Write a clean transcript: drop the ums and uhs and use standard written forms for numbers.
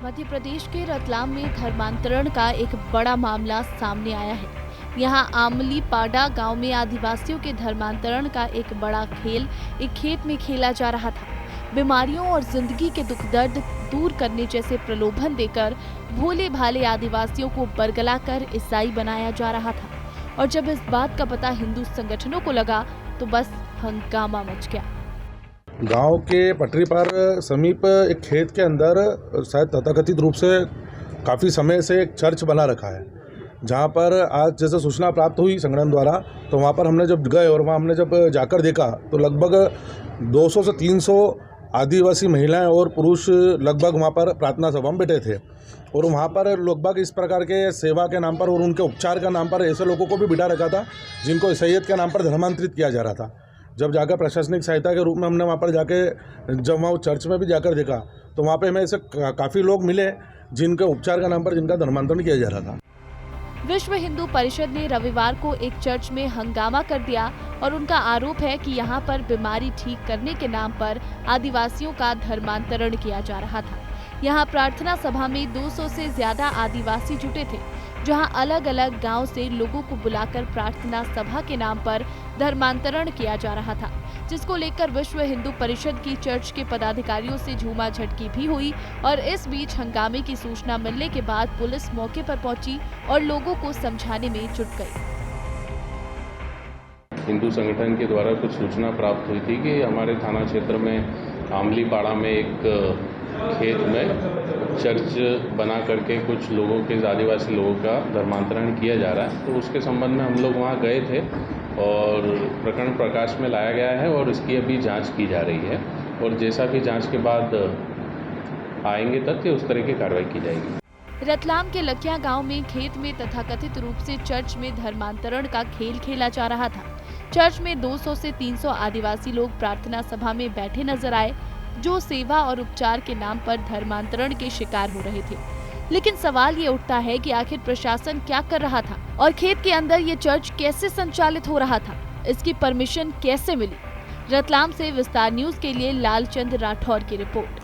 मध्य प्रदेश के रतलाम में धर्मांतरण का एक बड़ा मामला सामने आया है। यहाँ आमली पाडा गांव में आदिवासियों के धर्मांतरण का एक बड़ा खेल एक खेत में खेला जा रहा था। बीमारियों और जिंदगी के दुख दर्द दूर करने जैसे प्रलोभन देकर भोले भाले आदिवासियों को बरगला कर ईसाई बनाया जा रहा था। और जब इस बात का पता हिंदू संगठनों को लगा तो बस हंगामा मच गया। गांव के पटरी पर समीप एक खेत के अंदर शायद तथाकथित रूप से काफ़ी समय से एक चर्च बना रखा है, जहां पर आज जैसे सूचना प्राप्त हुई संगठन द्वारा, तो वहां पर हमने जब गए और वहां हमने जब जाकर देखा तो लगभग 200 से 300 आदिवासी महिलाएं और पुरुष लगभग वहां पर प्रार्थना सभा में बैठे थे। और वहाँ पर लगभग इस प्रकार के सेवा के नाम पर और उनके उपचार का नाम पर ऐसे लोगों को भी बिठा रखा था जिनको ईसाईयत के नाम पर धर्मांतरित किया जा रहा था। जब जाकर प्रशासनिक सहायता के रूप में हमने वहाँ पर जाके जब वहाँ चर्च में भी जाकर देखा तो वहाँ पे हमें ऐसे काफ़ी लोग मिले जिनके उपचार का नाम पर जिनका धर्मांतरण किया जा रहा था। विश्व हिंदू परिषद ने रविवार को एक चर्च में हंगामा कर दिया और उनका आरोप है कि यहां पर बीमारी ठीक करने के नाम पर आदिवासियों का धर्मांतरण किया जा रहा था। यहां प्रार्थना सभा में 200 से ज्यादा आदिवासी जुटे थे, जहां अलग अलग गांव से लोगों को बुलाकर प्रार्थना सभा के नाम पर धर्मांतरण किया जा रहा था, जिसको लेकर विश्व हिंदू परिषद की चर्च के पदाधिकारियों से झूमाझटकी भी हुई। और इस बीच हंगामे की सूचना मिलने के बाद पुलिस मौके पर पहुंची और लोगों को समझाने में जुट गई। हिंदू संगठन के द्वारा कुछ सूचना प्राप्त हुई थी कि हमारे थाना क्षेत्र में आमली पाड़ा में एक खेत में चर्च बना करके कुछ लोगों के आदिवासी लोगों का धर्मांतरण किया जा रहा है। तो उसके संबंध में हम लोग वहाँ गए थे और प्रकरण प्रकाश में लाया गया है और इसकी अभी जांच की जा रही है और जैसा भी जांच के बाद आएंगे तथ्य उस तरह की कार्रवाई की जाएगी। रतलाम के लकिया गांव में खेत में तथाकथित रूप से चर्च में धर्मांतरण का खेल खेला जा रहा था। चर्च में 200 से 300 आदिवासी लोग प्रार्थना सभा में बैठे नजर आए, जो सेवा और उपचार के नाम पर धर्मांतरण के शिकार हो रहे थे। लेकिन सवाल ये उठता है कि आखिर प्रशासन क्या कर रहा था और खेत के अंदर ये चर्च कैसे संचालित हो रहा था, इसकी परमिशन कैसे मिली। रतलाम से विस्तार न्यूज के लिए लालचंद राठौर की रिपोर्ट।